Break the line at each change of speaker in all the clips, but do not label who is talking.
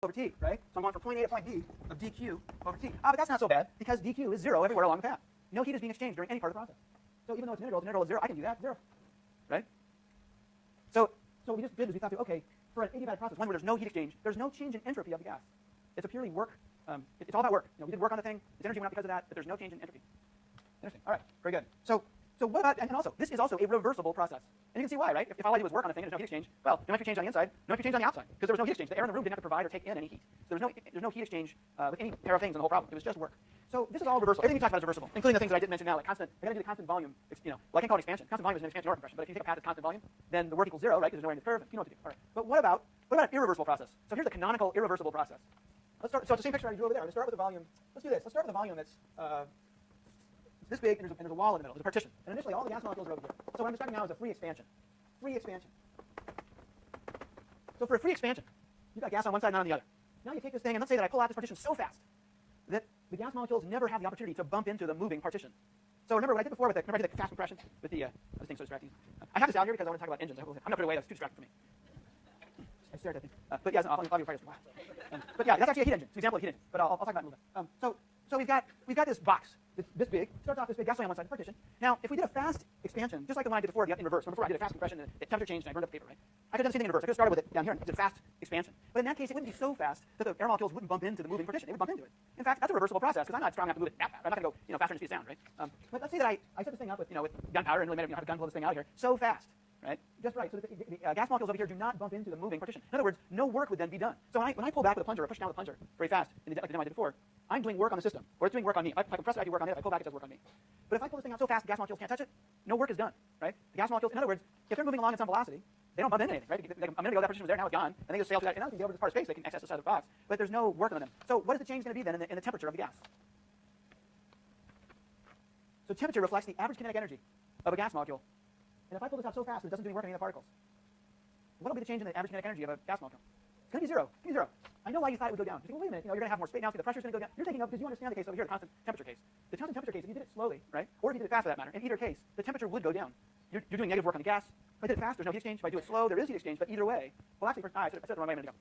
over t, right? So I'm going from point A to point B of dq over t. But that's not so bad, because dq is 0 everywhere along the path. No heat is being exchanged during any part of the process. So even though it's an integral of 0, I can do that, 0. Right? So what we just did is we thought, okay, for an adiabatic process, one where there's no heat exchange, there's no change in entropy of the gas. It's a purely work, it's all about work. We did work on the thing, its energy went up because of that, but there's no change in entropy. Interesting. All right, very good. So what about, and also, this is also a reversible process. And you can see why, right? If all I did was work on the thing and there's no heat exchange, well, no heat exchange on the inside, no heat exchange on the outside, because there was no heat exchange. The air in the room didn't have to provide or take in any heat. So there's no heat exchange with any pair of things in the whole problem. It was just work. So this is all reversible. Everything we talked about is reversible, including the things that I didn't mention now, like constant, I gotta do the constant volume, well, I can call it expansion. Constant volume is an expansion or compression, but if you take a path that's constant volume, then the work equals 0, right? Because there's nowhere in the curve, you know what to do. All right. But what about an irreversible process? So here's the canonical irreversible process. Let's start, so it's the same picture I drew over there. Let's start with a volume. Let's do this. Let's start with a volume that's this big, and there's a wall in the middle. There's a partition. And initially, all the gas molecules are over here. So what I'm describing now is a free expansion. Free expansion. So for a free expansion, you've got gas on one side, not on the other. Now you take this thing, and let's say that I pull out this partition so fast that the gas molecules never have the opportunity to bump into the moving partition. So remember what I did before with the, remember I did the fast compression with the, this thing's so distracting. I have this out here because I want to talk about engines. I'm going to put it away. That's too distracting for me. I stared at that thing. But yeah, I'll be afraid of but yeah, that's actually a heat engine. It's an example of a heat engine. But I'll talk about it in a little bit. So we've got this box. This big. Starts off this big gasoline on one side of the partition. Now, if we did a fast expansion, just like the one I did before, in reverse. Before I did a fast compression, the temperature changed and I burned up the paper, right? I could have done the same thing in reverse. I could have started with it down here and did a fast expansion. But in that case, it wouldn't be so fast that the air molecules wouldn't bump into the moving partition. They would bump into it. In fact, that's a reversible process because I'm not strong enough to move it that fast. I'm not going to go faster than speed of sound, right? But let's say that I set this thing up with gunpowder and really made it have a gun blow this thing out of here so fast. Right? Just right. So the gas molecules over here do not bump into the moving partition. In other words, no work would then be done. So when I pull back with a plunger or push down with a plunger very fast, like the demo I did before, I'm doing work on the system, or it's doing work on me. If I compress it, I do work on it. If I pull back, it does work on me. But if I pull this thing out so fast, the gas molecules can't touch it, no work is done. Right? The gas molecules, in other words, if they're moving along at some velocity, they don't bump into anything. Right? A minute ago, that partition was there, now it's gone, and they just sail through that. And now they can get over this part of space, they can access the side of the box. But there's no work on them. So what is the change going to be then in the temperature of the gas? So temperature reflects the average kinetic energy of a gas molecule. And if I pull this out so fast that it doesn't do any work on any of the particles, what will be the change in the average kinetic energy of a gas molecule? It's going to be 0. It's going to be 0. I know why you thought it would go down. You think, well, wait a minute, you're going to have more space now, so the pressure's going to go down. You're thinking of, because you understand the case over here, the constant temperature case. The constant temperature case, if you did it slowly, right, or if you did it fast for that matter, in either case, the temperature would go down. You're doing negative work on the gas. If I did it fast, there's no heat exchange. If I do it slow, there is heat exchange, but either way, well, actually, I said it the wrong way a minute ago.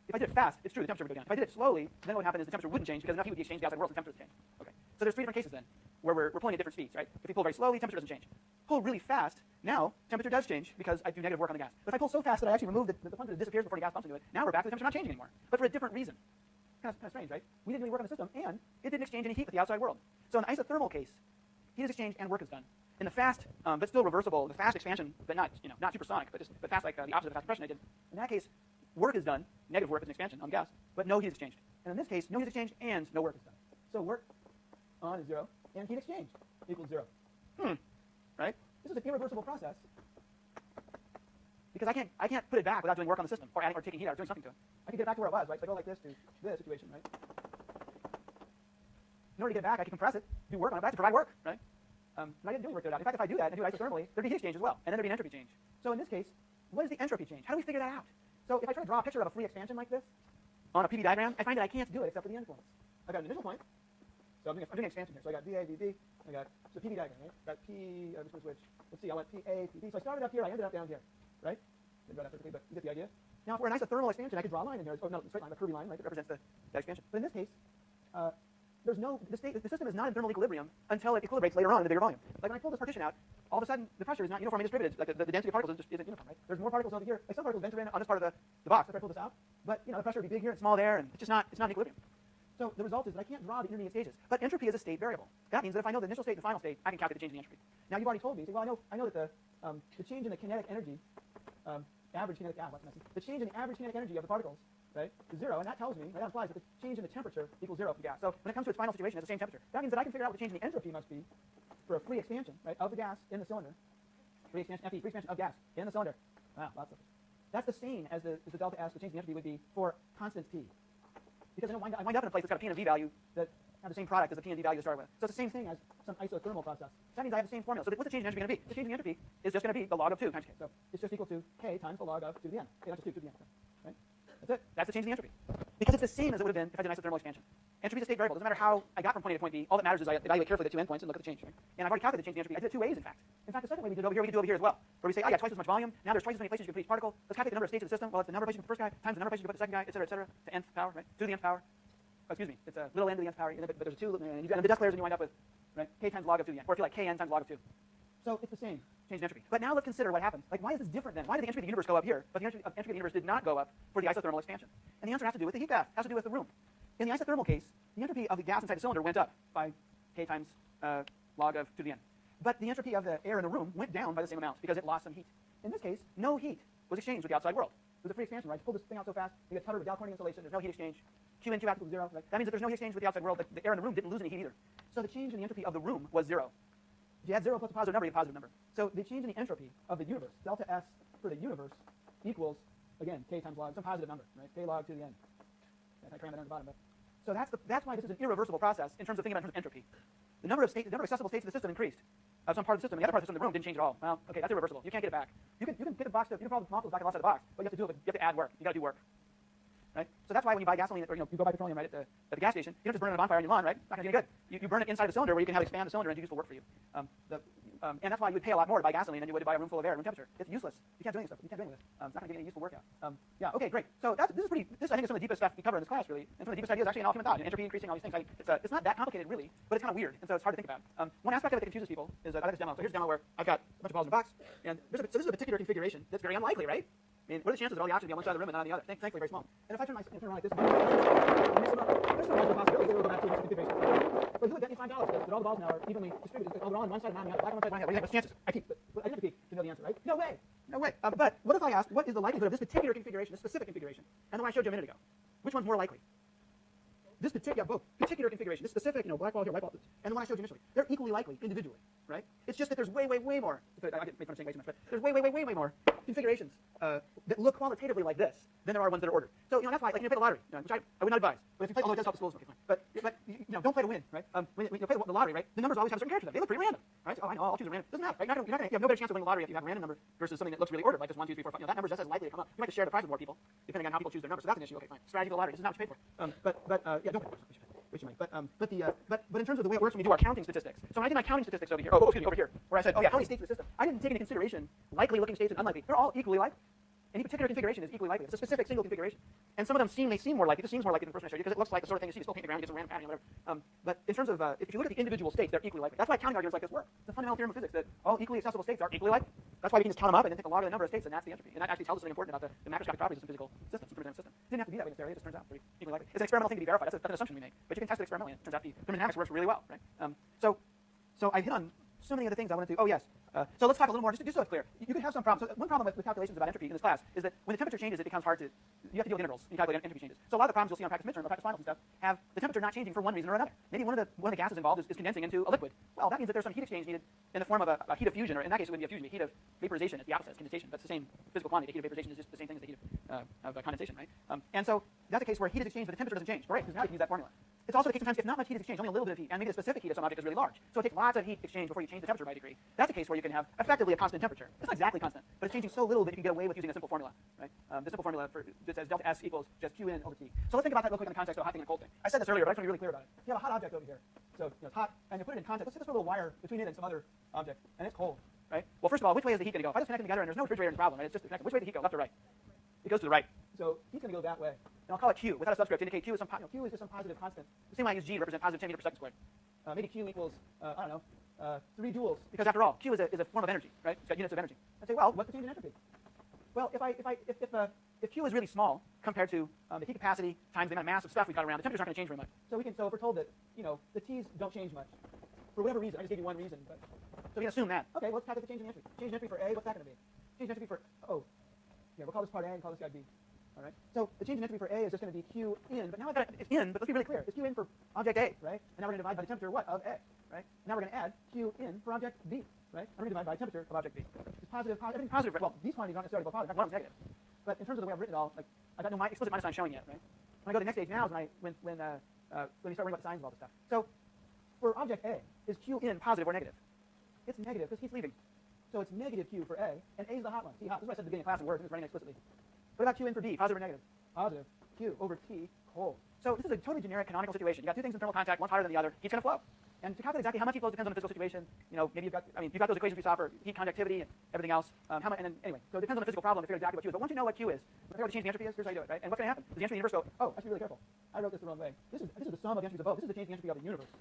If I did it fast, it's true, the temperature would go down. If I did it slowly, then what would happen is the temperature wouldn't change because enough heat would be exchanged outside the world, so the temperature would change. Okay. So there's 3 different cases then, where we're pulling at different speeds, right? If we pull very slowly, temperature doesn't change. Pull really fast, now temperature does change because I do negative work on the gas. But if I pull so fast that I actually remove the plunger that disappears before the gas bumps into it, now we're back to the temperature not changing anymore, but for a different reason. Kind of strange, right? We didn't really work on the system, and it didn't exchange any heat with the outside world. So in the isothermal case, heat is exchanged and work is done. In the fast, but still reversible, the fast expansion, but not supersonic, but fast like the opposite of the fast compression I did. In that case, work is done. Negative work is an expansion on the gas, but no heat is exchanged. And in this case, no heat is exchanged and no work is done. So work on is 0, and heat exchange equals 0. Right? This is an irreversible process because I can't put it back without doing work on the system or adding or taking heat out or doing something to it. I can get it back to where it was, right? So I go like this to this situation, right? In order to get it back, I can compress it, do work on it, but I have to provide work, right? And I didn't do any work to it out. In fact, if I do that and do it isothermally, there'd be heat exchange as well, and then there'd be an entropy change. So in this case, what is the entropy change? How do we figure that out? So if I try to draw a picture of a free expansion like this on a PV diagram, I find that I can't do it except for the influence. I've got an initial point. So I'm doing expansion here. So I got dA, dB. I got the PV diagram, right? Got P, this one switch. Let's see, I went PA, PB. So I started up here, I ended up down here, right? Didn't draw that perfectly, but you get the idea. Now for an isothermal expansion, I could draw a line in here. Oh, no, straight line, a curvy line, right? That represents the expansion. But in this case, there's no, the system is not in thermal equilibrium until it equilibrates later on in a bigger volume. Like when I pull this partition out, all of a sudden the pressure is not uniformly distributed. Like the density of particles isn't uniform, right? There's more particles over here. Like some particles enter in on this part of the box after I pull this out, but the pressure would be big here and small there, and it's not in equilibrium. So the result is that I can't draw the intermediate stages. But entropy is a state variable. That means that if I know the initial state and the final state, I can calculate the change in the entropy. Now you've already told me, you say, well, I know that the change in the kinetic energy, the change in the average kinetic energy of the particles, right, is 0, and that tells me, right, that implies that the change in the temperature equals 0 for the gas. So when it comes to its final situation, it's the same temperature. That means that I can figure out what the change in the entropy must be for a free expansion, right, of the gas in the cylinder. Free expansion, FE, free expansion of gas in the cylinder. Wow, lots of it. That's the same as the delta S, the change in the entropy would be for constant P. Because I wind up in a place that's got a P and a V value that have the same product as the P and V value to start with. So it's the same thing as some isothermal process. That means I have the same formula. So what's the change in entropy going to be? The change in entropy is just going to be the log of 2 times K. So it's just equal to K times the log of 2 to the n. K, not just 2 to the n. Right? That's it. That's the change in the entropy. Because it's the same as it would have been if I did an isothermal expansion. Entropy is a state variable. It doesn't matter how I got from point A to point B. All that matters is I evaluate carefully the 2 endpoints and look at the change. Right? And I've already calculated the change in entropy. I did it 2 ways, in fact. In fact, the second way we did it over here, we can do over here as well. Where we say, oh yeah, twice as much volume. Now there's twice as many places you can put each particle. Let's calculate the number of states of the system. Well, it's the number of places you can put the first guy times the number of places you can put the second guy, et cetera, to the nth power, right? To the nth power. Oh, excuse me. It's a little n to the nth power, but there's a 2, and you got the declares, and you wind up with, right, k times log of 2 to the n. Or if you like, kn times log of 2. So it's the same change in entropy. But now let's consider what happens. Like, why is this different then? Why did the entropy of the universe go up here, but the entropy of the universe did not go up for the isothermal expansion? And the answer has to do with the heat bath. Has to do with the room. In the isothermal case, the entropy of the gas inside the cylinder went up by k times log of 2 to the n. But the entropy of the air in the room went down by the same amount because it lost some heat. In this case, no heat was exchanged with the outside world. It was a free expansion, right? Just pull this thing out so fast, you get covered with Dow-Corning insulation, there's no heat exchange. Q in, Q out equals 0. Right? That means that there's no heat exchange with the outside world. The air in the room didn't lose any heat either. So the change in the entropy of the room was 0. If you add 0 plus a positive number, you get a positive number. So the change in the entropy of the universe, delta S for the universe, equals, again, k times log, some positive number, right? K log to the n. I crammed that on the bottom, but so that's why this is an irreversible process in terms of thinking about in terms of entropy. The number of accessible states of the system increased. Some part of the system, and the other part of the system in the room didn't change at all. Well, okay, that's irreversible. You can't get it back. You can get the box, you can probably molecules back and lost out of the box, but you have to do it. You have to add work. You got to do work, right? So that's why when you buy gasoline, or you go buy petroleum right at the gas station, you don't just burn it on a bonfire on your lawn, right? It's not going to be any good. You burn it inside the cylinder where you can have it expand the cylinder and do useful work for you. And that's why you would pay a lot more to buy gasoline than you would to buy a room full of air at room temperature. It's useless. You can't do any stuff. You can't do any of this. It's not going to give you any useful work out. Yeah. Okay. Great. So this I think is some of the deepest stuff we cover in this class, really, and some of the deepest ideas actually in all human thought. Entropy increasing, all these things. It's not that complicated, really, but it's kind of weird, and so it's hard to think about. One aspect of it that confuses people is I like this demo. So here's a demo where I've got a bunch of balls in a box, and so this is a particular configuration that's very unlikely, right? I mean, what are the chances that all the oxygen be on one side of the room and not on the other? Thankfully, very small. And if I turn around like this, and mix them up, there's some possibility that we'll go back to this configuration. But you would bet me $5 that all the balls now are evenly distributed. All they're on one side and not on the other. Black on one side, what do you think? What's the chances? I didn't have to peek to know the answer, right? No way. No way. But what if I asked, what is the likelihood of this particular configuration, this specific configuration, and the one I showed you a minute ago? Which one's more likely? This particular configuration, this specific, black ball here, white ball, and the one I showed you initially, they're equally likely individually, right? It's just that there's way more. I get made fun of saying way too much, but there's way more configurations that look qualitatively like this than there are ones that are ordered. So that's why, like, you play the lottery, which I would not advise. But if you play, although it does help the schools, okay, fine. But don't play to win, right? When you play the lottery, right, the numbers always have a certain character to them. They look pretty random, right? So, I know, I'll choose a random. Doesn't matter, right? You have no better chance of winning the lottery if you have a random number versus something that looks really ordered, like just 1, 2, 3, 4, 5. That number is just as likely to come up. You might just share the prize with more people, depending on how people choose their numbers. So that's an issue. Okay, fine. Strategy of the lottery. This is not what you pay for. Yeah, don't pay for it. Which you might. But in terms of the way it works when we do our counting statistics. So when I did my counting statistics over here, over here, where I said, oh yeah, how many states of the system? I didn't take into consideration likely looking states and unlikely. They're all equally likely. Any particular configuration is equally likely. It's a specific single configuration. And some of them seem more likely. This seems more likely than the first one I showed you because it looks like the sort of thing you see. You still paint the ground, you get some random pattern or whatever. But in terms of, if you look at the individual states, they're equally likely. That's why counting arguments like this work. It's a fundamental theorem of physics that all equally accessible states are equally likely. That's why we can just count them up and then take a log of the number of states, and that's the entropy. And that actually tells us something important about the macroscopic properties of some physical systems, some thermodynamic system. It didn't have to be that way necessarily. It just turns out to be equally likely. It's an experimental thing to be verified. That's an assumption we make. But you can test it experimentally, and it turns out the thermodynamics works really well, right? So I hit on so many other things I wanted to. Oh yes. So let's talk a little more, just so it's clear. You could have some problems. So one problem with calculations about entropy in this class is that when the temperature changes, it becomes hard to. You have to deal with intervals. You calculate entropy changes. So a lot of the problems you'll see on practice midterm or practice finals and stuff have the temperature not changing for one reason or another. Maybe one of the gases involved is condensing into a liquid. Well, that means that there's some heat exchange needed in the form of a heat of fusion, or in that case it wouldn't be a fusion, a heat of vaporization. It's the opposite, it's condensation, but it's the same physical quantity. The heat of vaporization is just the same thing as the heat of condensation, right? And so that's a case where heat is exchanged, but the temperature doesn't change. Great, because now you can use that formula. It's also the case sometimes if not much heat is exchanged, only a little bit of heat, and maybe the specific heat of some object is really large. So it takes lots of heat exchange before you change the temperature by a degree. That's a case where you can have effectively a constant temperature. It's not exactly constant, but it's changing so little that you can get away with using a simple formula, right? The simple formula that says delta S equals just Q in over T. So let's think about that real quick in the context of a hot thing and a cold thing. I said this earlier, but I just want to be really clear about it. You have a hot object over here. So it's hot, and you put it in context. Let's just put a little wire between it and some other object, and it's cold, right? Well, first of all, which way is the heat going to go? If I just connect them together and there's no refrigerator in the problem, right? It's just connected. Which way does the heat go, left or right? It goes to the right. So heat's going to go that way. And I'll call it Q without a subscript to indicate Q is Q is just some positive constant. The same way I use G to represent positive 10 meters per second squared. Maybe Q equals, 3 joules. Because after all, Q is a form of energy, right? It's got units of energy. I'd say, well, what's the change in entropy? Well, if Q is really small compared to the heat capacity times the amount of mass of stuff we've got around, the temperature's not going to change very much. So if we're told that, the T's don't change much, for whatever reason, I just gave you one reason, but so we can assume that. Okay, well, let's calculate the change in entropy. Change in entropy for A, what's that going to be? Change in entropy for, we'll call this part A and call this guy B. All right. So the change in entropy for A is just going to be Q in, but now I've got it's in, but let's be really clear. It's Q in for object A, right? And now we're going to divide by the temperature of A, right? Now we're going to add Q in for object B, right? And we're going to divide by the temperature of object B. It's positive, everything's positive. Well, these quantities aren't necessarily both positive. In fact, one of them's negative. But in terms of the way I've written it all, like I've got no explicit minus sign showing yet, right? When I go to the next stage now is when we start worrying about the signs of all this stuff. So for object A, is Q in positive or negative? It's negative because heat's leaving. So it's negative Q for A, and A is the hot one. See, hot. This is what I said at the beginning of class in words, and it's writing explicitly. What about Q in for B, positive or negative? Positive. Q over T cold. So this is a totally generic canonical situation. You got two things in thermal contact, one's hotter than the other. Heat's going to flow. And to calculate exactly how much heat flows depends on the physical situation. You know, maybe you've got those equations we saw for heat conductivity and everything else. Anyway, so it depends on the physical problem to figure exactly what Q is. But once you know what Q is, figure out what the change in entropy is, here's how you do it, right? And what's going to happen? Does the entropy of the universe go, oh, I should be really careful. I wrote this the wrong way. This is the sum of the entropys of both. This is the change in entropy of the universe,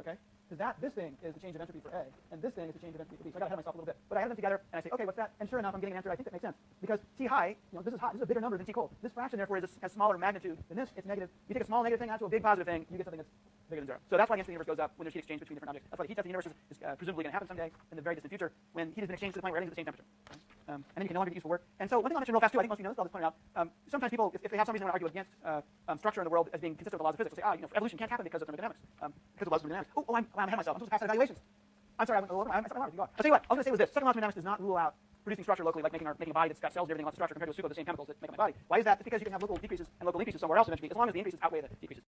okay? Because this thing is the change of entropy for A, and this thing is the change of entropy for B. So I got ahead of myself a little bit. But I add them together, and I say, okay, what's that? And sure enough, I'm getting an answer I think that makes sense. Because T high, you know, this is hot. This is a bigger number than T cold. This fraction, therefore, has smaller magnitude than this. It's negative. You take a small negative thing out to a big positive thing, you get something that's bigger than zero. So that's why the entropy of the universe goes up when there's heat exchange between different objects. That's why the heat death of the universe is presumably going to happen someday in the very distant future when heat has been exchanged to the point where everything's at the same temperature. And then you can no longer get useful work. And so one thing I'll mention real fast too, I think most of you know this, I'll just point it out. Sometimes people, if they have some reason to argue against structure in the world as being consistent with the laws of physics, they'll say, you know, evolution can't happen because of thermodynamics, because of laws of thermodynamics. I'm ahead of myself. I'm supposed to pass out evaluations. I'm sorry, I went a little over. I'll tell you what, I was going to say was this. Second law of thermodynamics does not rule out producing structure locally, like making a body that's got cells and everything, lots of structure compared to a soup of the same chemicals that make up my body. Why is that? It's because you can have local decreases and local increases somewhere else eventually, as long as the increases outweigh the decreases.